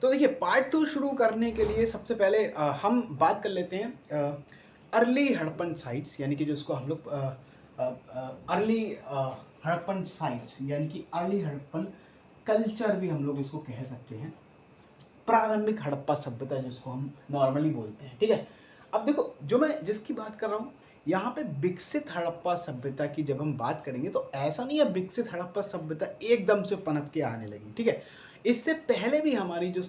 तो देखिए पार्ट 2 शुरू करने के लिए सबसे पहले हम बात कर लेते हैं अर्ली हड़प्पन साइट्स, यानी कि जिसको हम लोग अर्ली हड़प्पन साइट्स यानी कि अर्ली हड़प्पन कल्चर भी हम लोग इसको कह सकते हैं। प्रारंभिक हड़प्पा सभ्यता जिसको हम नॉर्मली बोलते हैं, ठीक है। अब देखो जो मैं जिसकी बात कर रहा हूँ यहाँ पे विकसित हड़प्पा सभ्यता की जब हम बात करेंगे तो ऐसा नहीं है विकसित हड़प्पा सभ्यता एकदम से पनप के आने लगी, ठीक है। इससे पहले भी हमारी जो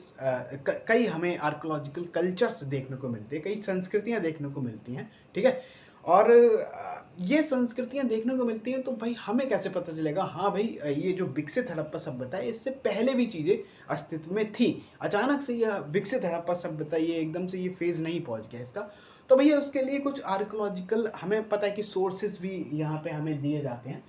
कई हमें आर्कोलॉजिकल कल्चर्स देखने को मिलते हैं, कई संस्कृतियाँ देखने को मिलती हैं, ठीक है। और ये संस्कृतियाँ देखने को मिलती हैं तो भाई हमें कैसे पता चलेगा हाँ भाई ये जो विकसित हड़प्पा सभ्यता है इससे पहले भी चीज़ें अस्तित्व में थी। अचानक से यह विकसित हड़प्पा सभ्यता ये एकदम से ये फेज़ नहीं पहुंच गया इसका। तो भैया उसके लिए कुछ आर्कोलॉजिकल हमें पता है कि सोर्सेज भी यहाँ पे हमें दिए जाते हैं।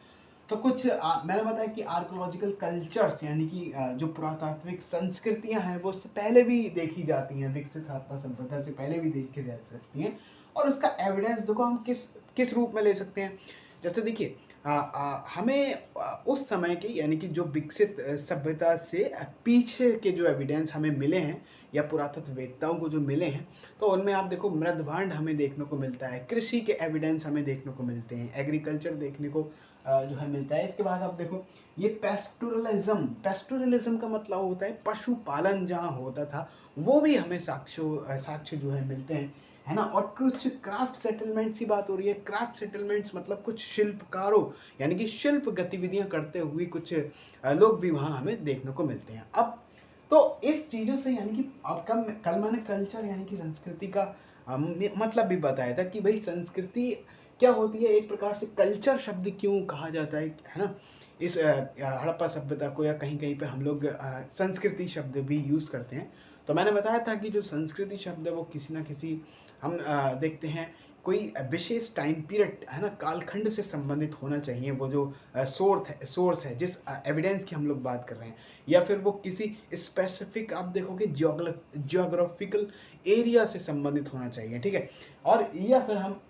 तो कुछ मैंने बताया कि आर्कोलॉजिकल कल्चर्स यानी कि जो पुरातात्विक संस्कृतियां हैं वो उससे पहले भी देखी जाती हैं, विकसित हड़प्पा सभ्यता से पहले भी देखी जा सकती हैं। और उसका एविडेंस देखो हम किस किस रूप में ले सकते हैं। जैसे देखिए हमें उस समय की यानी कि जो विकसित सभ्यता से पीछे के जो एविडेंस हमें मिले हैं या पुरातत्ववेत्ताओं को जो मिले हैं तो उनमें आप देखो मृदभांड हमें देखने को मिलता है, कृषि के एविडेंस हमें देखने को मिलते हैं, एग्रीकल्चर देखने को जो है मिलता है। इसके बाद आप देखो ये पेस्टोरलिज्म का मतलब होता है पशुपालन जहाँ होता था वो भी हमें साक्ष्य जो है मिलते हैं, है ना। और कुछ क्राफ्ट सेटलमेंट्स की बात हो रही है। क्राफ्ट सेटलमेंट्स मतलब कुछ शिल्पकारों यानी कि शिल्प गतिविधियां करते हुए कुछ लोग भी वहाँ हमें देखने को मिलते हैं। अब तो इस चीज़ों से यानी कि अब कल मैंने कल्चर यानी कि संस्कृति का मतलब भी बताया था कि भाई संस्कृति क्या होती है, एक प्रकार से कल्चर शब्द क्यों कहा जाता है ना। इस हड़प्पा सभ्यता को या कहीं कहीं पे हम लोग संस्कृति शब्द भी यूज़ करते हैं। तो मैंने बताया था कि जो संस्कृति शब्द है वो किसी ना किसी हम देखते हैं कोई विशेष टाइम पीरियड है ना, कालखंड से संबंधित होना चाहिए। वो जो सोर्स है जिस एविडेंस की हम लोग बात कर रहे हैं, या फिर वो किसी स्पेसिफिक आप देखोगे जियोग्राफिकल एरिया से संबंधित होना चाहिए, ठीक है। और या फिर हम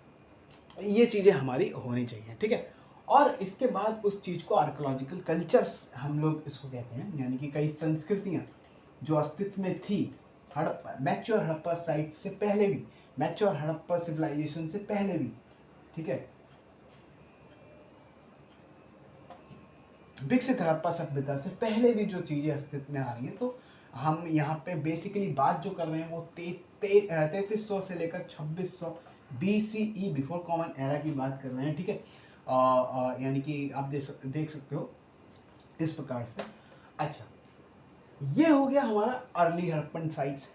ये चीज़ें हमारी होनी चाहिए, ठीक है। और इसके बाद उस चीज़ को आर्कोलॉजिकल कल्चर्स हम लोग इसको कहते हैं, यानी कि कई संस्कृतियाँ जो अस्तित्व में थी मैच्योर हड़प्पा साइट से पहले भी, मैच्योर हड़प्पा सिविलाइजेशन से पहले भी, ठीक है, विकसित हड़प्पा सभ्यता से पहले भी जो चीज़ें अस्तित्व में आ रही हैं। तो हम यहाँ पे बेसिकली बात जो कर रहे हैं वो 3300 से लेकर 2600 BCE बिफोर कॉमन एरा की बात कर रहे हैं, ठीक है। यानी कि आप देख सकते हो इस प्रकार से। अच्छा, ये हो गया हमारा अर्ली हड़प्पन साइट्स,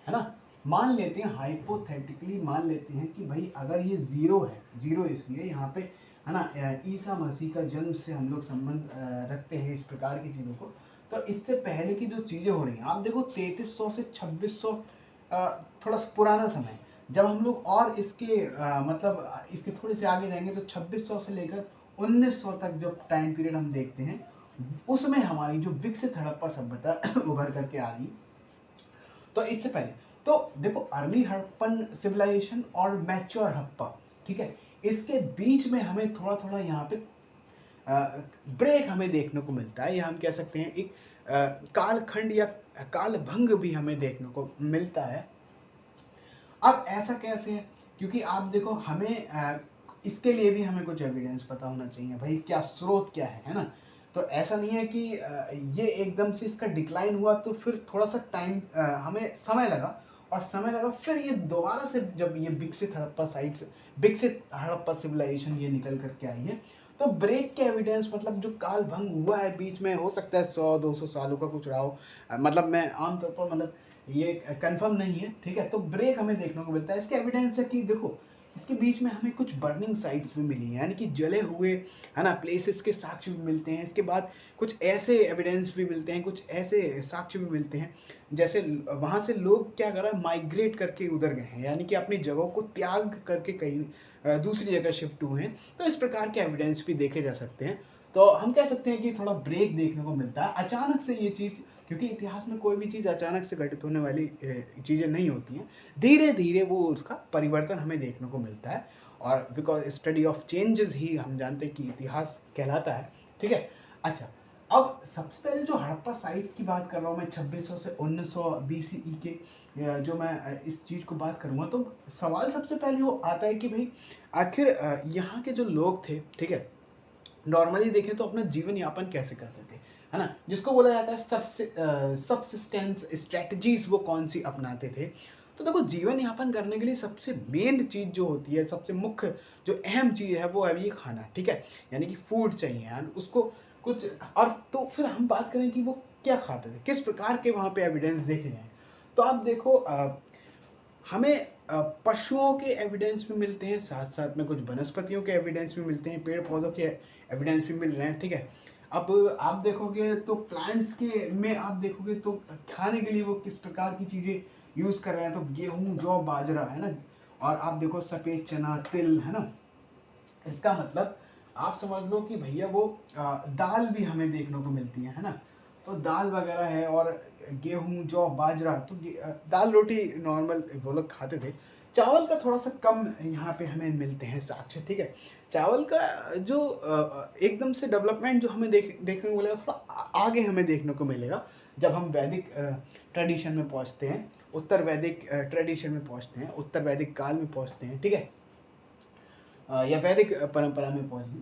है ना। मान लेते हैं हाइपोथेटिकली मान लेते हैं कि भाई अगर ये ज़ीरो है, ज़ीरो इसलिए यहाँ पे है ना ईसा मसीह का जन्म से हम लोग संबंध रखते हैं इस प्रकार की चीज़ों को। तो इससे पहले की जो चीज़ें हो रही हैं आप देखो 3300 से 2600 थोड़ा सा पुराना समय। जब हम लोग और इसके मतलब इसके थोड़े से आगे जाएंगे तो 2600 से लेकर 1900 तक जब टाइम पीरियड हम देखते हैं उसमें हमारी जो विकसित हड़प्पा सभ्यता उभर करके आ रही। तो इससे पहले तो देखो अर्ली हड़प्पन सिविलाइजेशन और मैच्योर हड़प्पा, ठीक है, इसके बीच में हमें थोड़ा थोड़ा यहाँ पे ब्रेक हमें देखने को मिलता है, या हम कह सकते हैं एक कालखंड या कालभंग भी हमें देखने को मिलता है। अब ऐसा कैसे है, क्योंकि आप देखो हमें इसके लिए भी हमें कुछ एविडेंस पता होना चाहिए भाई, क्या स्रोत क्या है ना। तो ऐसा नहीं है कि ये एकदम से इसका डिक्लाइन हुआ तो फिर थोड़ा सा टाइम हमें समय लगा, और समय लगा फिर ये दोबारा से जब ये विकसित हड़प्पा साइट्स, विकसित हड़प्पा सिविलाइजेशन ये निकल करके आई है। तो ब्रेक के एविडेंस मतलब जो काल भंग हुआ है बीच में, हो सकता है 100-200 सालों का कुछ रहा हो, मतलब मैं आमतौर पर मतलब ये कंफर्म नहीं है, ठीक है। तो ब्रेक हमें देखने को मिलता है। इसके एविडेंस है कि देखो इसके बीच में हमें कुछ बर्निंग साइट्स भी मिली हैं, यानी कि जले हुए है ना प्लेसेस के साक्ष्य भी मिलते हैं। इसके बाद कुछ ऐसे एविडेंस भी मिलते हैं, कुछ ऐसे साक्ष्य भी मिलते हैं जैसे वहाँ से लोग क्या कर रहा है माइग्रेट करके उधर गए हैं, यानी कि अपनी जगह को त्याग करके कहीं दूसरी जगह शिफ्ट हुए हैं। तो इस प्रकार के एविडेंस भी देखे जा सकते हैं। तो हम कह सकते हैं कि थोड़ा ब्रेक देखने को मिलता है अचानक से ये चीज़, क्योंकि इतिहास में कोई भी चीज़ अचानक से घटित होने वाली चीज़ें नहीं होती हैं। धीरे धीरे वो उसका परिवर्तन हमें देखने को मिलता है, और बिकॉज स्टडी ऑफ चेंजेस ही हम जानते हैं कि इतिहास कहलाता है, ठीक है। अच्छा, अब सबसे पहले जो हड़प्पा साइट्स की बात कर रहा हूँ मैं 2600 से 1900 बीसीई के, जो मैं इस चीज़ को बात करूँगा, तो सवाल सबसे पहले वो आता है कि भाई आखिर यहाँ के जो लोग थे, ठीक है, नॉर्मली देखें तो अपना जीवन यापन कैसे करते थे, है ना, जिसको बोला जाता है सबसिस्टेंस स्ट्रेटजीज, वो कौन सी अपनाते थे। तो देखो, जीवन यापन करने के लिए सबसे मेन चीज़ जो होती है, सबसे मुख्य जो अहम चीज़ है, वो है ये खाना, ठीक है, यानी कि फूड चाहिए यार उसको कुछ। और तो फिर हम बात करें कि वो क्या खाते थे, किस प्रकार के वहाँ पे एविडेंस देखे जाएँ, तो आप देखो हमें पशुओं के एविडेंस भी मिलते हैं, साथ साथ में कुछ वनस्पतियों के एविडेंस भी मिलते हैं, पेड़ पौधों के एविडेंस भी मिल रहे हैं, ठीक है। अब आप देखोगे तो प्लांट्स के में आप देखोगे तो खाने के लिए वो किस प्रकार की चीज़ें यूज़ कर रहे हैं, तो गेहूँ, जौ, बाजरा, है ना, और आप देखो सफ़ेद चना, तिल, है ना। इसका मतलब आप समझ लो कि भैया वो दाल भी हमें देखने को मिलती है ना, तो दाल वगैरह है, और गेहूँ, जौ, बाजरा, तो दाल रोटी नॉर्मल वो लोग खाते थे। चावल का थोड़ा सा कम यहाँ पे हमें मिलते हैं साक्ष्य, ठीक है। चावल का जो एकदम से डेवलपमेंट जो हमें देखने को मिलेगा, थोड़ा आगे हमें देखने को मिलेगा जब हम वैदिक ट्रेडिशन में पहुँचते हैं, उत्तर वैदिक ट्रेडिशन में पहुँचते हैं, उत्तर वैदिक काल में पहुँचते हैं, ठीक है, या वैदिक परंपरा में पहुँच गई।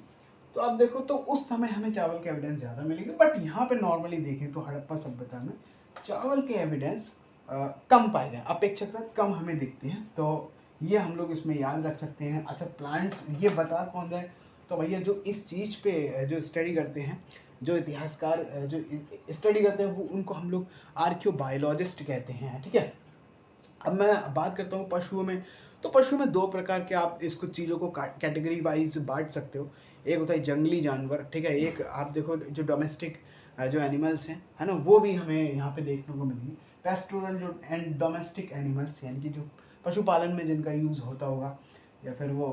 तो आप देखो तो उस समय हमें चावल के एविडेंस ज़्यादा मिलेंगे, बट यहाँ पे नॉर्मली देखें तो हड़प्पा सभ्यता में चावल के एविडेंस कम पाए गए, अपेक्षाकृत कम हमें दिखते हैं, तो ये हम लोग इसमें याद रख सकते हैं। अच्छा, प्लांट्स ये बता कौन रहे, तो भैया जो इस चीज़ पे जो स्टडी करते हैं, जो इतिहासकार जो स्टडी करते हैं, वो उनको हम लोग आर्कियोबायोलॉजिस्ट कहते हैं, ठीक है। अब मैं बात करता हूँ पशुओं में, तो पशु में दो प्रकार के आप इसको चीज़ों को कैटेगरी वाइज बांट सकते हो। एक होता है जंगली जानवर, ठीक है, एक आप देखो जो डोमेस्टिक जो एनिमल्स हैं, है ना, वो भी हमें यहाँ पे देखने को मिलेंगे। पेस्टोरल जो एंड डोमेस्टिक एनिमल्स, यानी कि जो पशुपालन में जिनका यूज़ होता होगा, या फिर वो,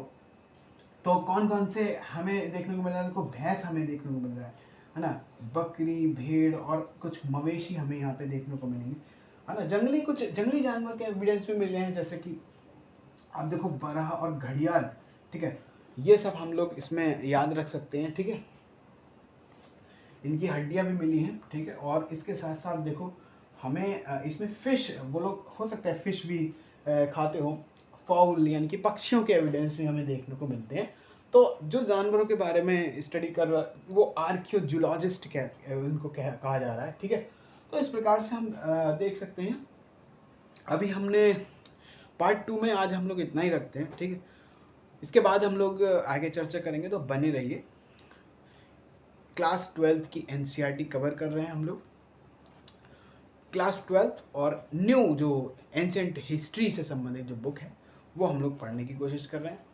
तो कौन कौन से हमें देखने को मिल रहा है, देखो भैंस हमें देखने को मिल रहा है ना, बकरी, भेड़ और कुछ मवेशी हमें यहाँ पे देखने को मिलेंगे, है ना। कुछ जंगली जानवर के एविडेंस भी मिल रहे हैं, जैसे कि आप देखो बरहा और घड़ियाल, ठीक है, ये सब हम लोग इसमें याद रख सकते हैं, ठीक है। इनकी हड्डियां भी मिली हैं, ठीक है, और इसके साथ साथ देखो हमें इसमें फिश, वो लोग हो सकता है फिश भी खाते हो, फाउल यानी कि पक्षियों के एविडेंस भी हमें देखने को मिलते हैं। तो जो जानवरों के बारे में स्टडी कर रहा वो आर्कियोलॉजिस्ट उनको कहा जा रहा है, ठीक है। तो इस प्रकार से हम देख सकते हैं। अभी हमने पार्ट 2 में आज हम लोग इतना ही रखते हैं, ठीक है। इसके बाद हम लोग आगे चर्चा करेंगे, तो बने रहिए। क्लास 12th की एनसीईआरटी कवर कर रहे हैं हम लोग। क्लास 12th और न्यू जो एंशिएंट हिस्ट्री से संबंधित जो बुक है, वो हम लोग पढ़ने की कोशिश कर रहे हैं।